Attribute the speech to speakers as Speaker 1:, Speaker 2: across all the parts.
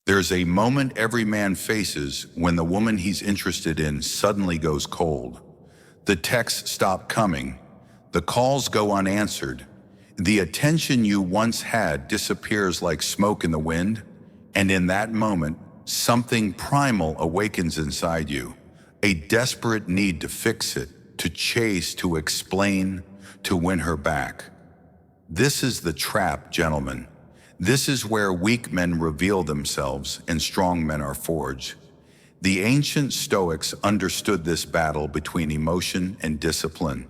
Speaker 1: There's a moment every man faces when the woman he's interested in suddenly goes cold. The texts stop coming, the calls go unanswered, the attention you once had disappears like smoke in the wind, and in that moment, something primal awakens inside you, a desperate need to fix it, to chase, to explain, to win her back. This is the trap, gentlemen. This is where weak men reveal themselves and strong men are forged. The ancient Stoics understood this battle between emotion and discipline.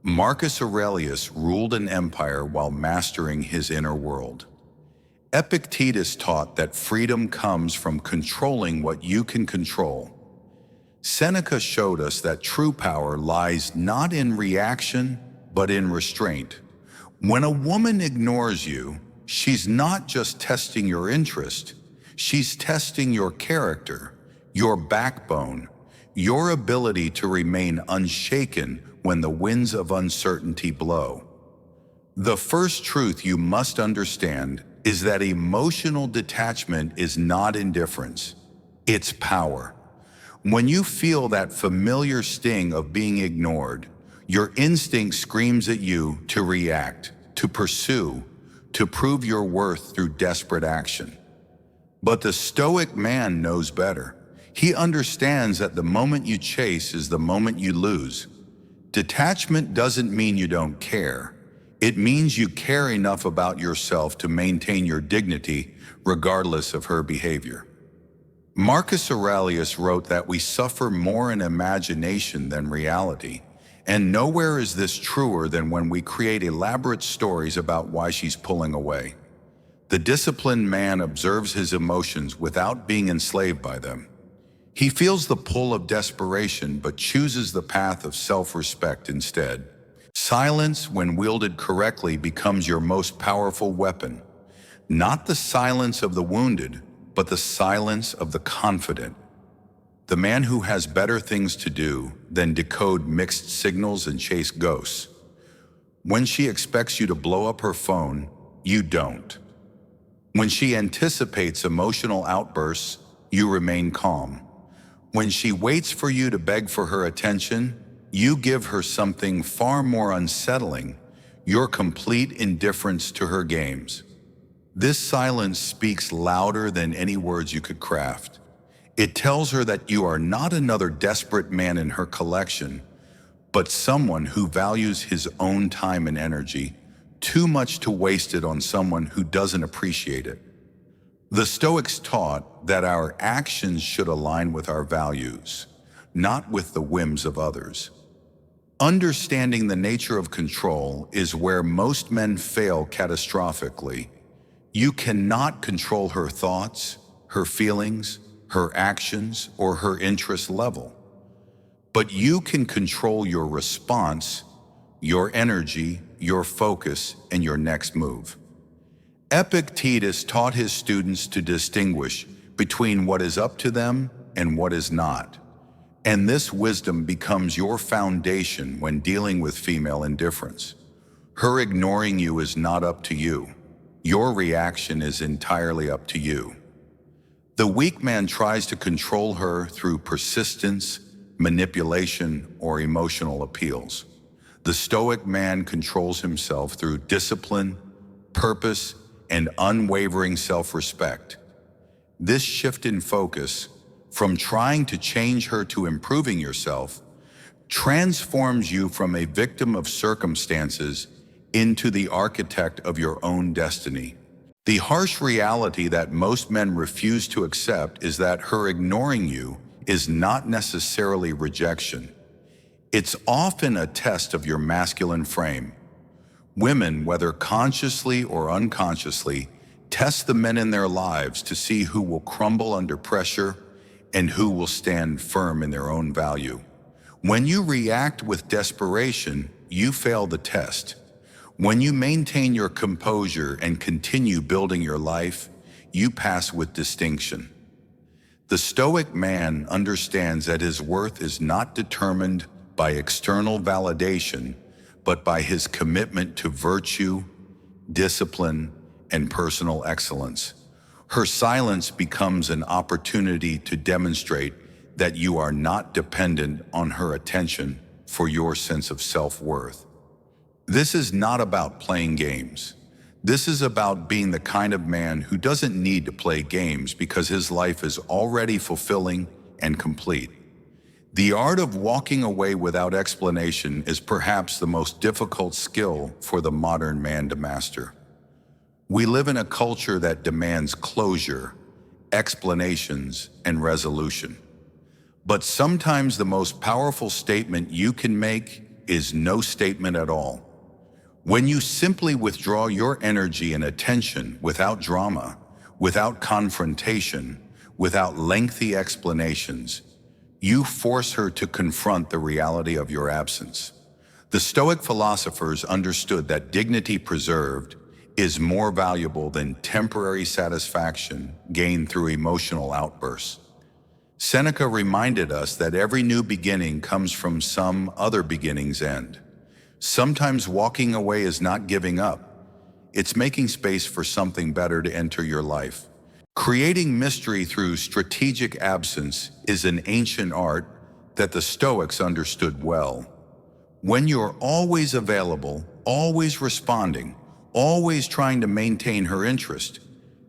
Speaker 1: Marcus Aurelius ruled an empire while mastering his inner world. Epictetus taught that freedom comes from controlling what you can control. Seneca showed us that true power lies not in reaction, but in restraint. When a woman ignores you, she's not just testing your interest, she's testing your character, your backbone, your ability to remain unshaken when the winds of uncertainty blow. The first truth you must understand is that emotional detachment is not indifference, it's power. When you feel that familiar sting of being ignored, your instinct screams at you to react, to pursue, to prove your worth through desperate action. But the Stoic man knows better. He understands that the moment you chase is the moment you lose. Detachment doesn't mean you don't care. It means you care enough about yourself to maintain your dignity regardless of her behavior. Marcus Aurelius wrote that we suffer more in imagination than reality, and nowhere is this truer than when we create elaborate stories about why she's pulling away. The disciplined man observes his emotions without being enslaved by them. He feels the pull of desperation but chooses the path of self-respect instead. Silence, when wielded correctly, becomes your most powerful weapon. Not the silence of the wounded, but the silence of the confident. The man who has better things to do than decode mixed signals and chase ghosts. When she expects you to blow up her phone, you don't. When she anticipates emotional outbursts, you remain calm. When she waits for you to beg for her attention, you give her something far more unsettling, your complete indifference to her games. This silence speaks louder than any words you could craft. It tells her that you are not another desperate man in her collection, but someone who values his own time and energy too much to waste it on someone who doesn't appreciate it. The Stoics taught that our actions should align with our values, not with the whims of others. Understanding the nature of control is where most men fail catastrophically. You cannot control her thoughts, her feelings, her actions, or her interest level. But you can control your response, your energy, your focus, and your next move. Epictetus taught his students to distinguish between what is up to them and what is not. And this wisdom becomes your foundation when dealing with female indifference. Her ignoring you is not up to you. Your reaction is entirely up to you. The weak man tries to control her through persistence, manipulation, or emotional appeals. The Stoic man controls himself through discipline, purpose, and unwavering self-respect. This shift in focus, from trying to change her to improving yourself, transforms you from a victim of circumstances into the architect of your own destiny. The harsh reality that most men refuse to accept is that her ignoring you is not necessarily rejection. It's often a test of your masculine frame. Women, whether consciously or unconsciously, test the men in their lives to see who will crumble under pressure and who will stand firm in their own value. When you react with desperation, you fail the test. When you maintain your composure and continue building your life, you pass with distinction. The Stoic man understands that his worth is not determined by external validation, but by his commitment to virtue, discipline, and personal excellence. Her silence becomes an opportunity to demonstrate that you are not dependent on her attention for your sense of self-worth. This is not about playing games. This is about being the kind of man who doesn't need to play games because his life is already fulfilling and complete. The art of walking away without explanation is perhaps the most difficult skill for the modern man to master. We live in a culture that demands closure, explanations, and resolution. But sometimes the most powerful statement you can make is no statement at all. When you simply withdraw your energy and attention without drama, without confrontation, without lengthy explanations, you force her to confront the reality of your absence. The Stoic philosophers understood that dignity preserved is more valuable than temporary satisfaction gained through emotional outbursts. Seneca reminded us that every new beginning comes from some other beginning's end. Sometimes walking away is not giving up. It's making space for something better to enter your life. Creating mystery through strategic absence is an ancient art that the Stoics understood well. When you're always available, always responding, always trying to maintain her interest,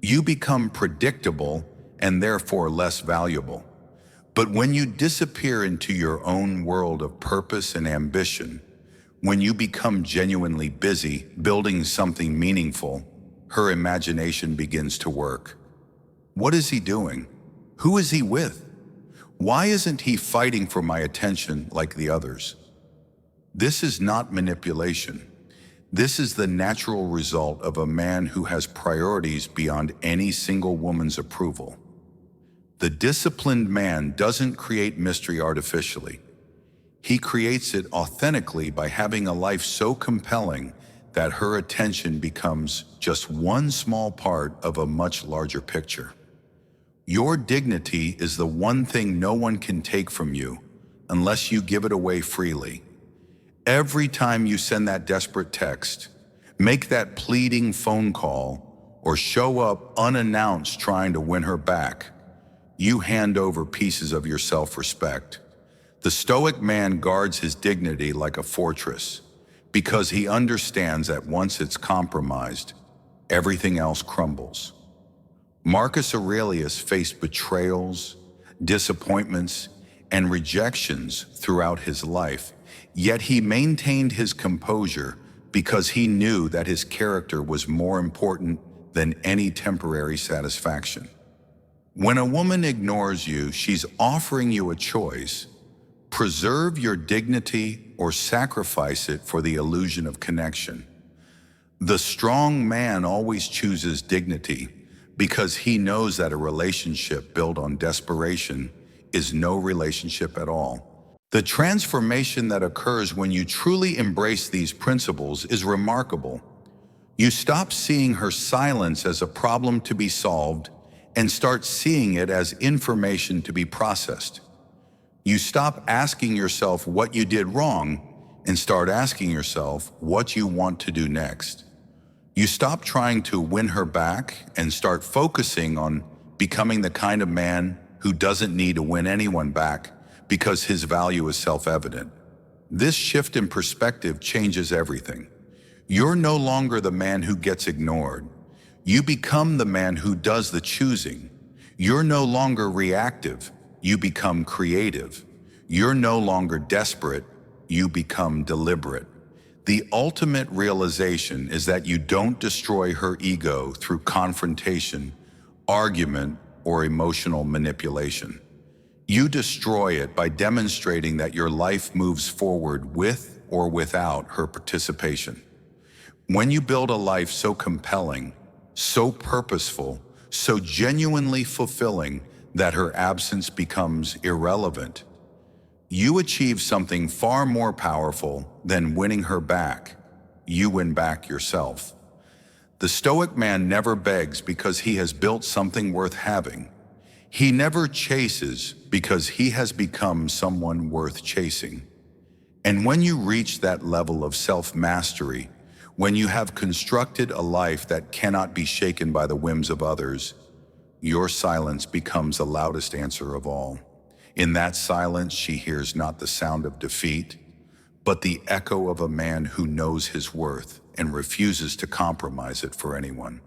Speaker 1: you become predictable and therefore less valuable. But when you disappear into your own world of purpose and ambition, when you become genuinely busy building something meaningful, her imagination begins to work. What is he doing? Who is he with? Why isn't he fighting for my attention like the others? This is not manipulation. This is the natural result of a man who has priorities beyond any single woman's approval. The disciplined man doesn't create mystery artificially. He creates it authentically by having a life so compelling that her attention becomes just one small part of a much larger picture. Your dignity is the one thing no one can take from you unless you give it away freely. Every time you send that desperate text, make that pleading phone call, or show up unannounced trying to win her back, you hand over pieces of your self-respect. The Stoic man guards his dignity like a fortress because he understands that once it's compromised, everything else crumbles. Marcus Aurelius faced betrayals, disappointments, and rejections throughout his life, yet he maintained his composure because he knew that his character was more important than any temporary satisfaction. When a woman ignores you, she's offering you a choice. Preserve your dignity or sacrifice it for the illusion of connection. The strong man always chooses dignity because he knows that a relationship built on desperation is no relationship at all. The transformation that occurs when you truly embrace these principles is remarkable. You stop seeing her silence as a problem to be solved and start seeing it as information to be processed. You stop asking yourself what you did wrong and start asking yourself what you want to do next. You stop trying to win her back and start focusing on becoming the kind of man who doesn't need to win anyone back because his value is self-evident. This shift in perspective changes everything. You're no longer the man who gets ignored. You become the man who does the choosing. You're no longer reactive. You become creative. You're no longer desperate. You become deliberate. The ultimate realization is that you don't destroy her ego through confrontation, argument, or emotional manipulation. You destroy it by demonstrating that your life moves forward with or without her participation. When you build a life so compelling, so purposeful, so genuinely fulfilling that her absence becomes irrelevant, you achieve something far more powerful than winning her back. You win back yourself. The Stoic man never begs because he has built something worth having. He never chases because he has become someone worth chasing. And when you reach that level of self-mastery, when you have constructed a life that cannot be shaken by the whims of others, Your silence becomes the loudest answer of all. In that silence, she hears not the sound of defeat, but the echo of a man who knows his worth and refuses to compromise it for anyone.